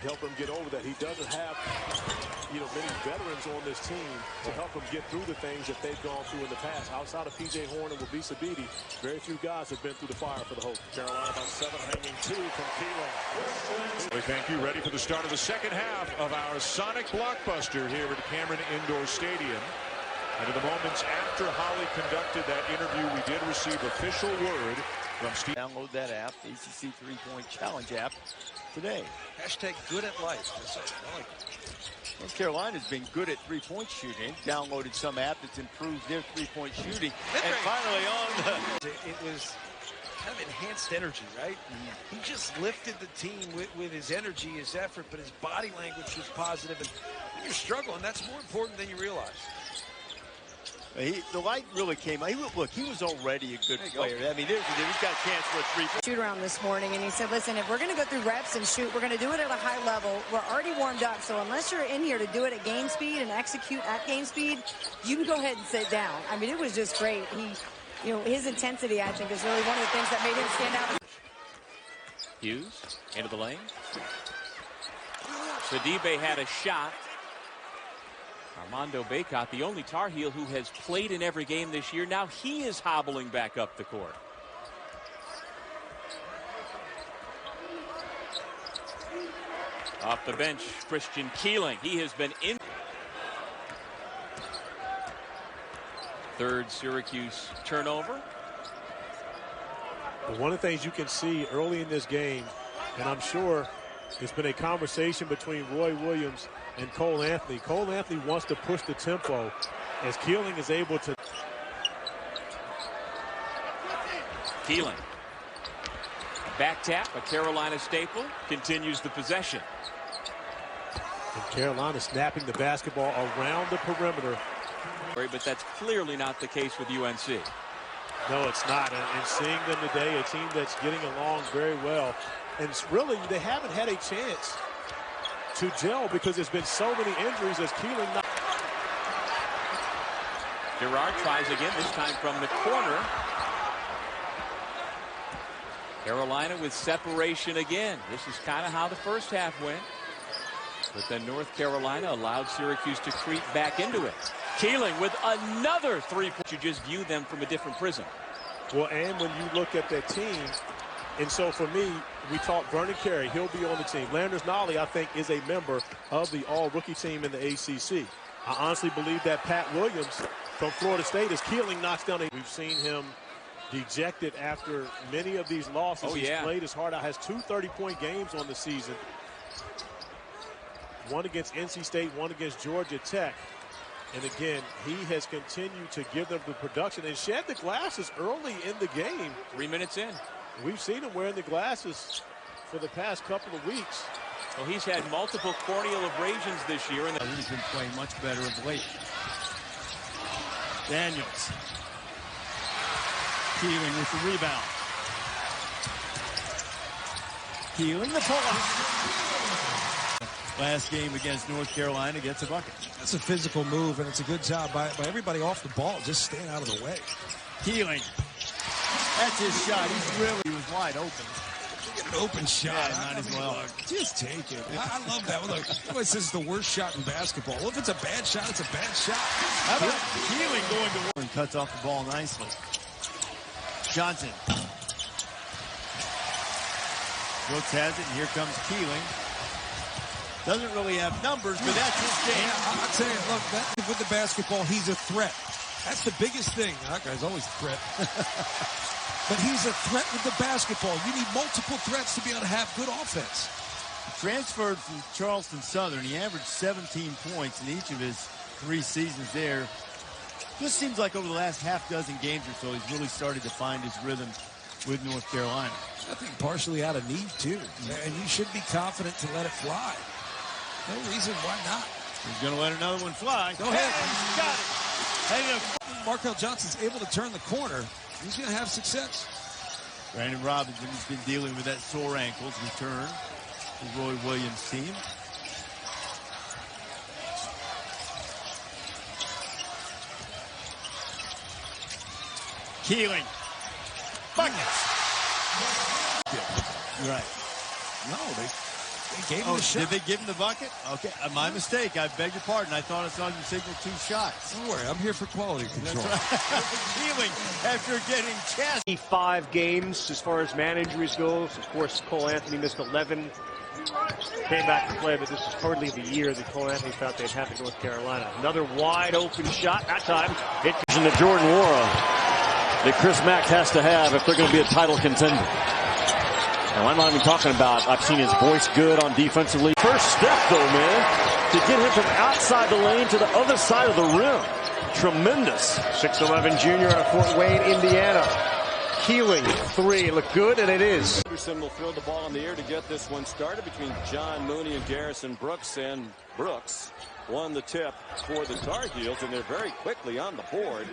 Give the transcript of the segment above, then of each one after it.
Help him get over that. He doesn't have, many veterans on this team to help him get through the things that they've gone through in the past. Outside of P.J. Horn and Wabisa Beatty, very few guys have been through the fire for the Hope. Carolina by 7, hanging 2 from Keeling. We thank you. Ready for the start of the second half of our Sonic Blockbuster here at Cameron Indoor Stadium. And in the moments after Holly conducted that interview, we did receive official word from Steve. Download that app, the ACC 3-Point Challenge app, today. Hashtag good at life. I like it. North Carolina's been good at three-point shooting. Downloaded some app that's improved their three-point shooting. And finally on the... It was kind of enhanced energy, right? He just lifted the team with his energy, his effort, but his body language was positive. And when you're struggling, that's more important than you realize. The light really came out. Look, he was already a good player. I mean, he's got a chance for a three-point shoot around this morning, and he said, listen, if we're going to go through reps and shoot, we're going to do it at a high level. We're already warmed up, so unless you're in here to do it at game speed and execute at game speed, you can go ahead and sit down. I mean, it was just great. His intensity, I think, is really one of the things that made him stand out. Hughes into the lane. Sidibe had a shot. Armando Bacot, the only Tar Heel who has played in every game this year, now he is hobbling back up the court. Off the bench, Christian Keeling. He has been in. Third Syracuse turnover. But one of the things you can see early in this game, and I'm sure it's been a conversation between Roy Williams and Cole Anthony. Cole Anthony wants to push the tempo as Keeling is able to. Keeling. Back tap, a Carolina staple, continues the possession. And Carolina snapping the basketball around the perimeter. But that's clearly not the case with UNC. No, it's not. And seeing them today, a team that's getting along very well. And really, they haven't had a chance to gel because there's been so many injuries as Keeling. Gerard tries again, this time from the corner. Carolina with separation again. This is kind of how the first half went. But then North Carolina allowed Syracuse to creep back into it. Keeling with another three-point. You just view them from a different prism. Well, and when you look at that team, and so for me, we talked Vernon Carey. He'll be on the team. Landers Nolley, I think, is a member of the all-rookie team in the ACC. I honestly believe that Pat Williams from Florida State, as Keeling knocks down we've seen him dejected after many of these losses. He's played his heart out. Has 2 30-point games on the season. One against NC State, one against Georgia Tech. And again, he has continued to give them the production and shed the glasses early in the game. 3 minutes in. We've seen him wearing the glasses for the past couple of weeks. Well, he's had multiple corneal abrasions this year. And he's been playing much better of late. Daniels. Keeling with the rebound. Keeling the pull-up. Last game against North Carolina gets a bucket. That's a physical move, and it's a good job by everybody off the ball. Just staying out of the way. Keeling. That's his shot. He was wide open. Get an open shot. Yeah, not as well. Just take it. I love that. Look, everybody says it's the worst shot in basketball. Well, if it's a bad shot, it's a bad shot. How about Keeling going to work? And cuts off the ball nicely. Johnson. Brooks has it, and here comes Keeling. Doesn't really have numbers, but that's his game. Yeah, I'll tell you, look, with the basketball, he's a threat. That's the biggest thing. That guy's always a threat. But he's a threat with the basketball. You need multiple threats to be able to have good offense. Transferred from Charleston Southern. He averaged 17 points in each of his 3 seasons there. Just seems like over the last half dozen games or so, he's really started to find his rhythm with North Carolina. I think partially out of need, too. And you should be confident to let it fly. No reason why not. He's going to let another one fly. Go ahead. He's got it. Markel Johnson's able to turn the corner. He's going to have success. Brandon Robinson has been dealing with that sore ankles. Return to Roy Williams' team. Keeling. Buckets. Yeah. You're right. No, They gave him the shot. Did they give him the bucket? Okay, my mistake. I beg your pardon. I thought I saw you signal 2 shots. Don't worry, I'm here for quality control. Keeling after getting chest. 5 games as far as man injuries goes. Of course, Cole Anthony missed 11. Came back to play, but this is hardly the year that Cole Anthony thought they'd have in North Carolina. Another wide open shot. That time, it's in the Jordan Wara that Chris Mack has to have if they're going to be a title contender. And I'm not even talking about, I've seen his voice good on defensively. First step, though, man, to get him from outside the lane to the other side of the rim. Tremendous. 6'11" junior out of Fort Wayne, Indiana. Keeling, 3. It looked good, and it is. Anderson will throw the ball in the air to get this one started between John Mooney and Garrison Brooks. And Brooks won the tip for the Tar Heels, and they're very quickly on the board.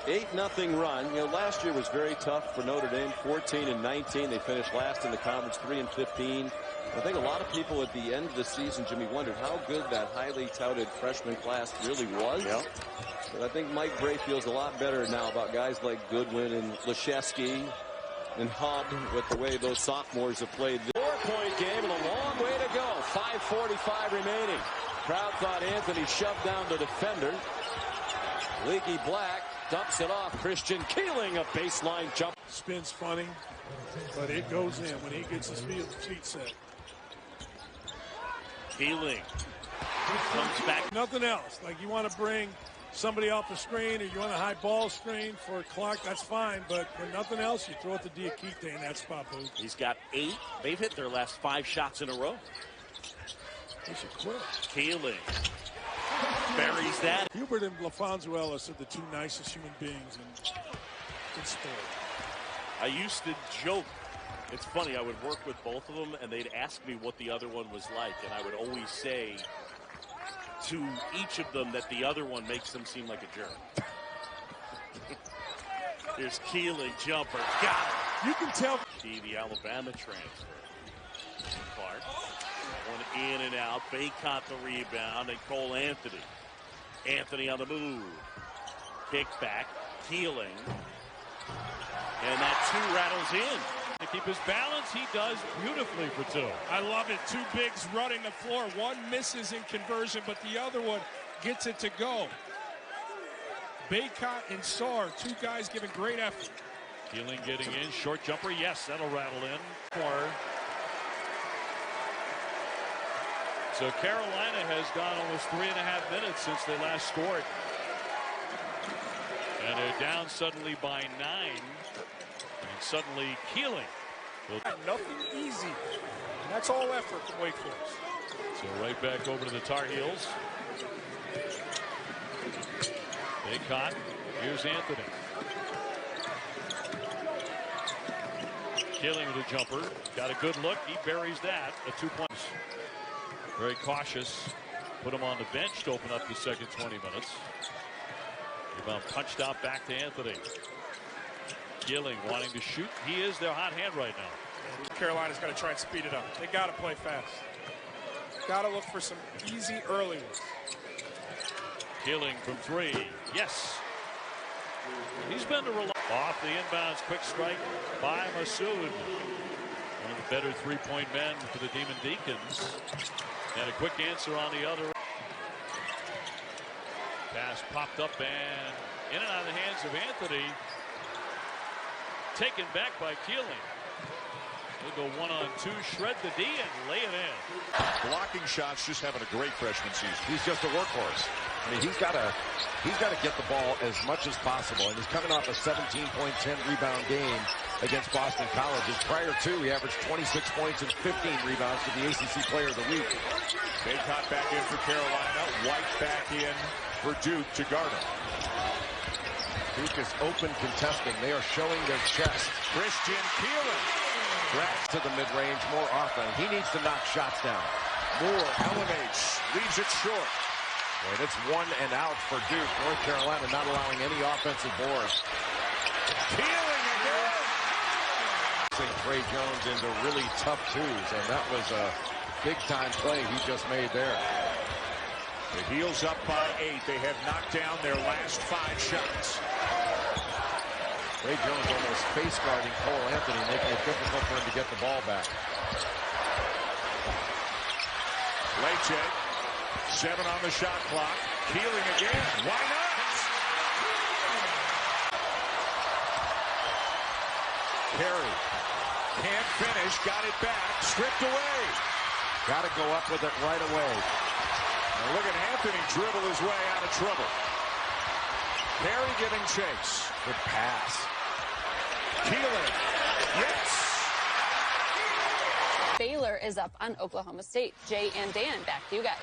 8-0 run. You know, last year was very tough for Notre Dame. 14-19. They finished last in the conference. 3-15. I think a lot of people at the end of the season, Jimmy, wondered how good that highly touted freshman class really was. Yep. But I think Mike Bray feels a lot better now about guys like Goodwin and Leshevsky and Hub with the way those sophomores have played. 4-point game and a long way to go. 5:45 remaining. Crowd thought Anthony shoved down the defender. Leaky Black dumps it off. Christian Keeling, a baseline jump. Spins funny, but it goes in when he gets his feet set. Keeling comes back. Nothing else. Like you want to bring somebody off the screen or you want a high ball screen for Clark, that's fine. But for nothing else, you throw it to Diakite in that spot, Boo. He's got 8. They've hit their last 5 shots in a row. They should quit. Keeling buries that. Hubert and LaFonso Ellis are the 2 nicest human beings in sport. I used to joke. It's funny, I would work with both of them, and they'd ask me what the other one was like, and I would always say to each of them that the other one makes them seem like a jerk. Here's Keeling, jumper, got it. You can tell. The Alabama transfer. Clark, one in and out. Baycott the rebound, and Cole Anthony. Anthony on the move. Kick back, Keeling. And that 2 rattles in. To keep his balance, he does beautifully for 2. I love it. 2 bigs running the floor. One misses in conversion, but the other one gets it to go. Baycott and Sarr, 2 guys giving great effort. Keeling getting in, short jumper, yes, that'll rattle in. So Carolina has gone almost 3.5 minutes since they last scored. And they're down suddenly by 9. And suddenly Keeling. Nothing easy. And that's all effort from Wake Forest. So right back over to the Tar Heels. Baycott. Here's Anthony. Keeling with a jumper. Got a good look. He buries that. A 2-point. Very cautious. Put him on the bench to open up the second 20 minutes. Rebound punched out back to Anthony. Keeling wanting to shoot. He is their hot hand right now. Carolina's got to try and speed it up. They got to play fast. Got to look for some easy early ones. Keeling from 3. Yes. He's been to rely off the inbounds. Quick strike by Masood. One of the better 3-point men for the Demon Deacons. And a quick answer on the other. Pass popped up and in and out of the hands of Anthony. Taken back by Keeling. They'll go 1-on-2, shred the D and lay it in. Blocking shots, just having a great freshman season. He's just a workhorse. I mean, he's got to get the ball as much as possible. And he's coming off a 17-point, 10-rebound game against Boston College. His prior 2, he averaged 26 points and 15 rebounds to the ACC Player of the Week. Baycott back in for Carolina. White back in for Duke to guard him. Duke is open contesting. They are showing their chest. Christian Keeling. Grabs to the mid-range more often. He needs to knock shots down. Moore elevates, leaves it short. And it's 1 and out for Duke. North Carolina not allowing any offensive boards. Keeling again. Trey Jones into really tough 2s, and that was a big-time play he just made there. The Heels up by 8. They have knocked down their last 5 shots. Ray Jones almost face guarding Cole Anthony, making it difficult for him to get the ball back. check. 7 on the shot clock. Keeling again. Why not? Carey can't finish. Got it back. Stripped away. Got to go up with it right away. And look at Anthony dribble his way out of trouble. Carey giving chase. Good pass. Keeling. Yes. Baylor is up on Oklahoma State. Jay and Dan, back to you guys.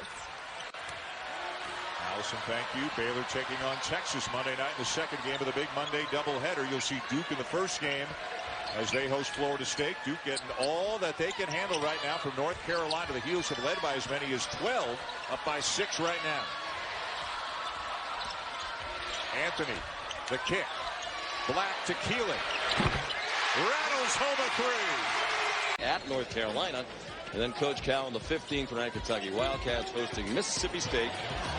Allison, thank you. Baylor taking on Texas Monday night in the second game of the big Monday doubleheader. You'll see Duke in the first game as they host Florida State. Duke getting all that they can handle right now from North Carolina. The Heels have led by as many as 12, up by 6 right now. Anthony, the kick. Black to Keeling. Rattles home a 3. At North Carolina. And then Coach Cal and the 15th ranked Kentucky Wildcats hosting Mississippi State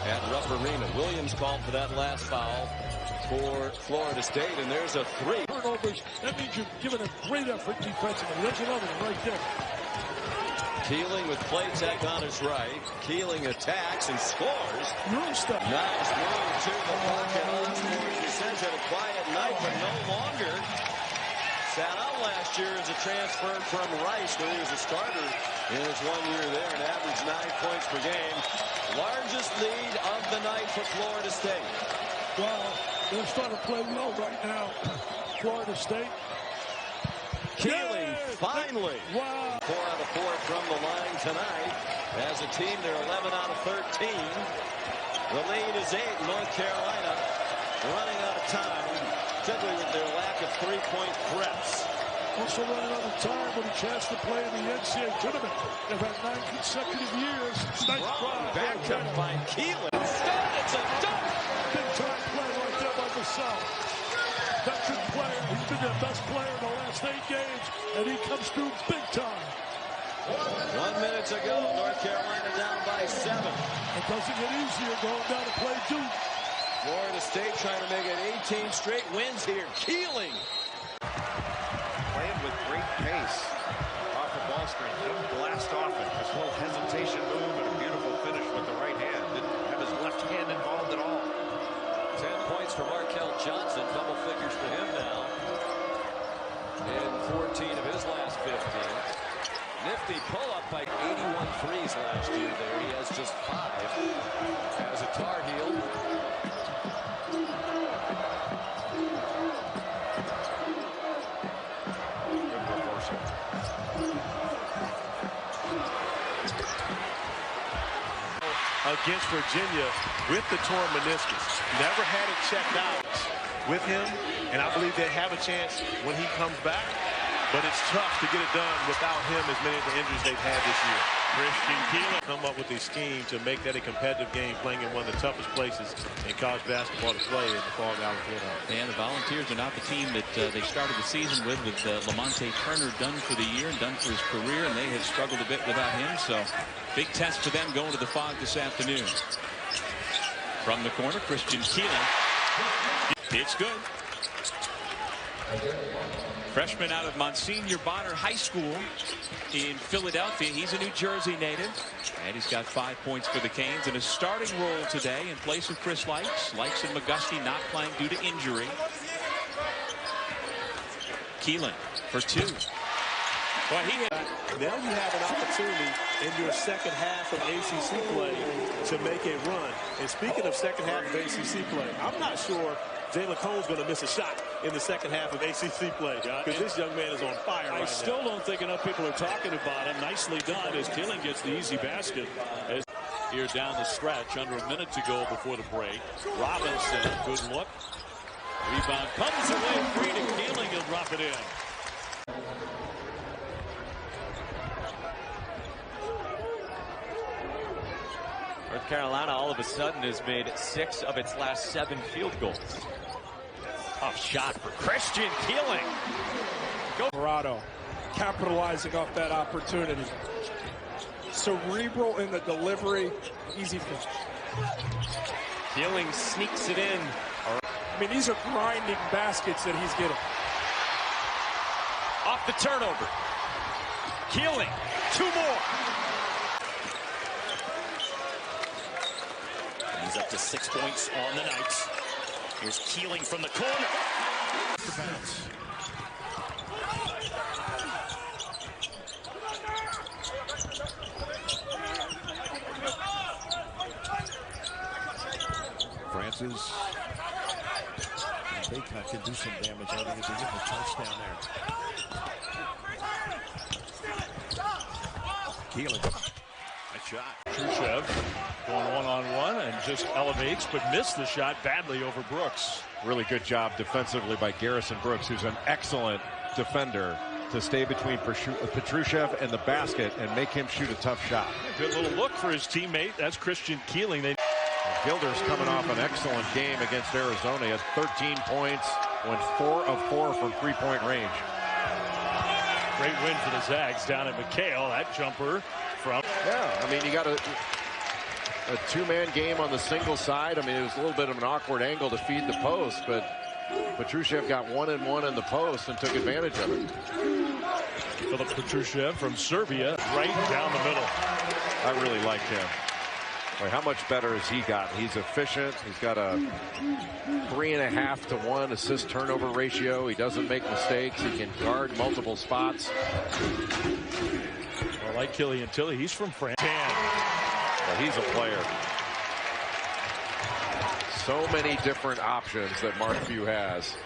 at Rupp Arena. Williams called for that last foul for Florida State, and there's a 3. Turnovers, that means you're giving a great effort defensively. There's another one right there. Keeling with play tech on his right. Keeling attacks and scores. Nice move to the pocket. Osborne, he says, had a quiet night, but no longer. Sat out last year as a transfer from Rice, where he was a starter in his 1 year there and averaged 9 points per game. Largest lead of the night for Florida State. Wow, they're starting to play well right now. Florida State. Keeling, finally. Wow. 4 out of 4 from the line tonight. As a team, they're 11 out of 13. The lead is 8. North Carolina running out of time, particularly with their lack of three-point threats. Also running out of time with a chance to play in the NCAA tournament. They've had 9 consecutive years. Nice drive. Back up by Keeling. Instead, it's a dunk. Big-time play right there by Vassell. Veteran player. He's been their best player in the last 8 games, and he comes through big time. 1 minute to go. North Carolina down by 7. It doesn't get easier going down to play Duke. Florida State trying to make it 18 straight wins here. Keeling. Playing with great pace off the ball screen. Didn't blast off it. This little hesitation move and a beautiful finish with the right hand. Didn't have his left hand involved at all. 10 points for Markel Johnson. Double figures for him now. In 14 of his last 15. Nifty pull-up by 81 threes last year there. He has just 5 as a Tar Heel. Good reversal. Against Virginia with the torn meniscus. Never had it checked out with him, and I believe they have a chance when he comes back. But it's tough to get it done without him, as many of the injuries they've had this year. Christian Keeling come up with a scheme to make that a competitive game, playing in one of the toughest places in college basketball to play in the Fog Valley Fieldhouse. And the Volunteers are not the team that they started the season with Lamonte Turner done for the year and done for his career, and they have struggled a bit without him. So big test for them going to the Fog this afternoon. From the corner, Christian Keeling. It's good. Freshman out of Monsignor Bonner High School in Philadelphia. He's a New Jersey native. And he's got 5 points for the Canes in a starting role today in place of Chris Likes. Likes and McGusty not playing due to injury. Keeling for 2. Well, now you have an opportunity in your second half of ACC play to make a run. And speaking of second half of ACC play, I'm not sure Jalen Cone's going to miss a shot in the second half of ACC play, because this young man is on fire right now. I still don't think enough people are talking about him. Nicely done as Keeling gets the easy basket. Here down the stretch, under a minute to go before the break. Robinson, good look. Rebound comes away free to Keeling. He'll drop it in. North Carolina all of a sudden has made 6 of its last 7 field goals. Tough shot for Christian Keeling. Colorado capitalizing off that opportunity. Cerebral in the delivery, easy finish. Keeling sneaks it in. I mean, these are grinding baskets that he's getting. Off the turnover. Keeling, 2 more. up to 6 points on the Knights. Here's Keeling from the corner. Francis and Baycott can do some damage. I think if they get the touchdown there. Keeling. Nice shot. Khrushchev going one-on-one and just elevates, but missed the shot badly over Brooks. Really good job defensively by Garrison Brooks, who's an excellent defender, to stay between Petrushchev and the basket and make him shoot a tough shot. Good little look for his teammate. That's Christian Keeling. Gilder's coming off an excellent game against Arizona. He has 13 points, went 4 of 4 from three-point range. Great win for the Zags down at McHale. That jumper from... Yeah, I mean, you got a two-man game on the single side. I mean, it was a little bit of an awkward angle to feed the post, but Petrushchev got 1-and-1 in the post and took advantage of it. Philip Petrushchev from Serbia, right down the middle. I really liked him. Boy, how much better has he gotten? He's efficient. He's got a 3.5 to 1 assist turnover ratio. He doesn't make mistakes. He can guard multiple spots. I like Killian Tilly. He's from France. Well, he's a player. So many different options that Mark Few has.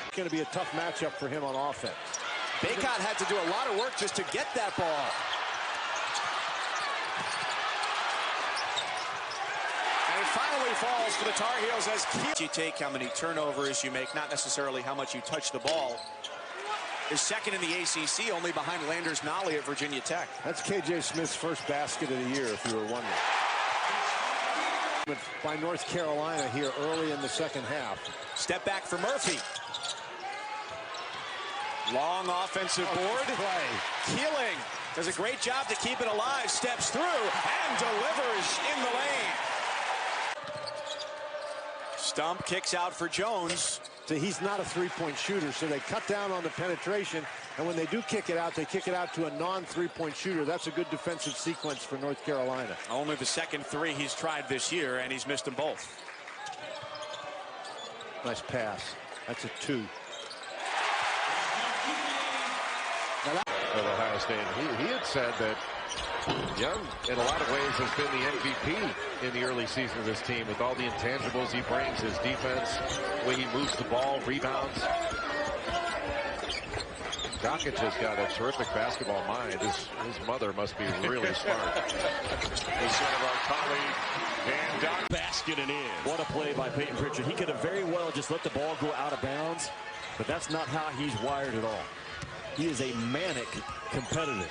It's going to be a tough matchup for him on offense. Baycott had to do a lot of work just to get that ball. Finally falls for the Tar Heels as you take how many turnovers you make, not necessarily how much you touch the ball. Is second in the ACC, only behind Landers Nolley at Virginia Tech. That's KJ Smith's first basket of the year, if you were wondering. By North Carolina here early in the second half. Step back for Murphy. Long offensive board. Play. Keeling does a great job to keep it alive, steps through and delivers in the lane. Stump kicks out for Jones. So he's not a three-point shooter, so they cut down on the penetration, and when they do kick it out, they kick it out to a non-three-point shooter. That's a good defensive sequence for North Carolina. Only the second three he's tried this year, and he's missed them both. Nice pass. That's a 2. Of Ohio State. He had said that Young, in a lot of ways, has been the MVP in the early season of his team with all the intangibles he brings, his defense, the way he moves the ball, rebounds. Dockage has got a terrific basketball mind. His mother must be really smart. He's one of our colleagues, Van Dock. Basket and in. What a play by Peyton Pritchard. He could have very well just let the ball go out of bounds, but that's not how he's wired at all. He is a manic competitor.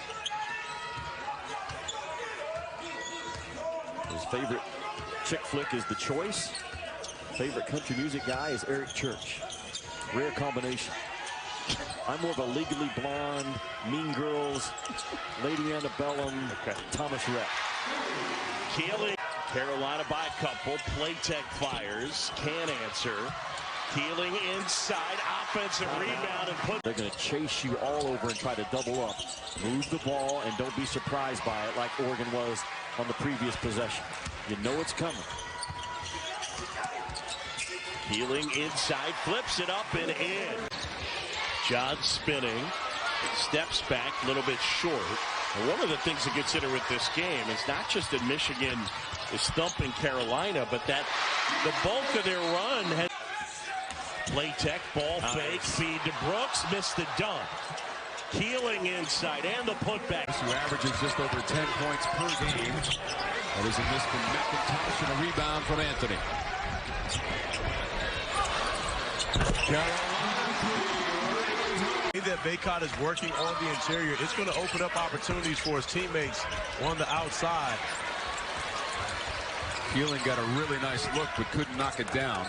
His favorite chick flick is The Choice. Favorite country music guy is Eric Church. Rare combination. I'm more of a Legally Blonde, Mean Girls, Lady Antebellum, Thomas Rhett. Keeling. Carolina by a couple. Playtech fires. Can't answer. Keeling inside. Offensive rebound and put. They're going to chase you all over and try to double up. Move the ball and don't be surprised by it like Oregon was on the previous possession. You know it's coming. Keeling inside. Flips it up and in. John spinning. Steps back a little bit short. And one of the things to consider with this game is not just that Michigan is thumping Carolina, but that the bulk of their run has. Playtech, ball fake, feed to Brooks, missed the dunk. Keeling inside and the putback. Who averages just over 10 points per game. That is a miss from McIntosh and a rebound from Anthony. That Baycott is working on the interior. It's going to open up opportunities for his teammates on the outside. Keeling got a really nice look but couldn't knock it down.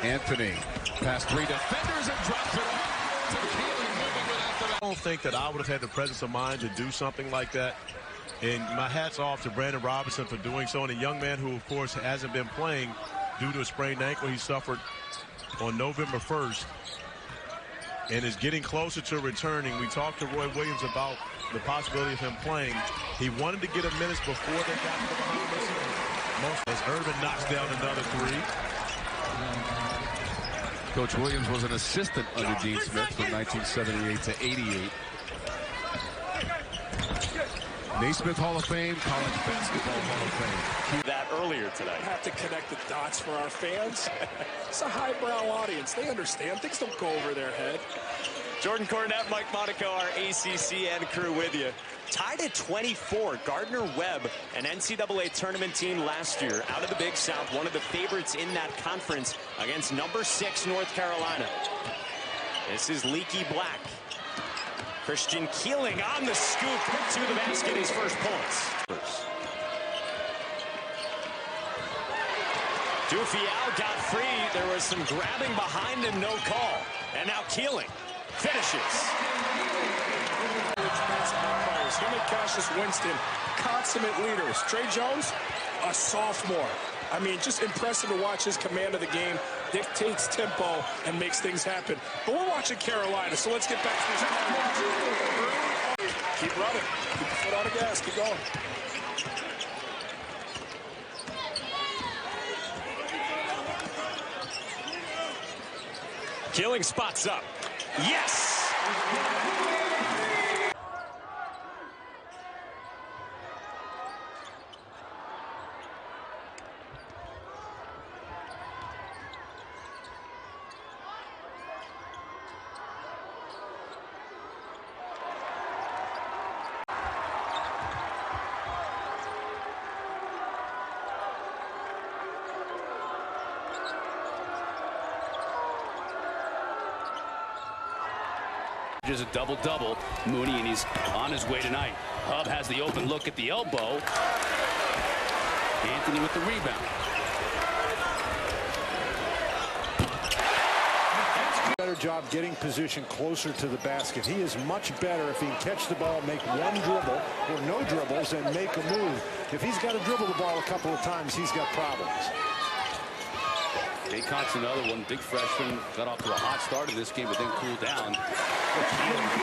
Anthony past 3 defenders and drops it off to Keeling, moving without the. I don't think that I would have had the presence of mind to do something like that. And my hat's off to Brandon Robinson for doing so. And a young man who, of course, hasn't been playing due to a sprained ankle he suffered on November 1st and is getting closer to returning. We talked to Roy Williams about the possibility of him playing. He wanted to get a minutes before they got to the Bahamas. As Urban knocks down another three. Coach Williams was an assistant under Dean Smith from 1978 to 88. Naismith Hall of Fame, College Basketball Hall of Fame. That earlier today. I have to connect the dots for our fans. It's a highbrow audience. They understand. Things don't go over their head. Jordan Cornette, Mike Monaco, our ACC and crew with you. Tied at 24, Gardner Webb, an NCAA tournament team last year out of the Big South, one of the favorites in that conference against number 6 North Carolina. This is Leaky Black. Christian Keeling on the scoop to the basket, his first points. Dufial got free. There was some grabbing behind him, no call. And now Keeling finishes. Him and Cassius Winston, consummate leaders. Trey Jones, a sophomore. I mean, just impressive to watch his command of the game, dictates tempo, and makes things happen. But we're watching Carolina, so let's get back to this. Keep running. Keep the foot on the gas. Keep going. Keeling spots up. Yes! Just a double-double. Mooney, and he's on his way tonight. Hub has the open look at the elbow. Anthony with the rebound. Better job getting position closer to the basket. He is much better if he can catch the ball, make one dribble or no dribbles, and make a move. If he's got to dribble the ball a couple of times, he's got problems. Baycott's another one. Big freshman got off to a hot start in this game, but then cooled down.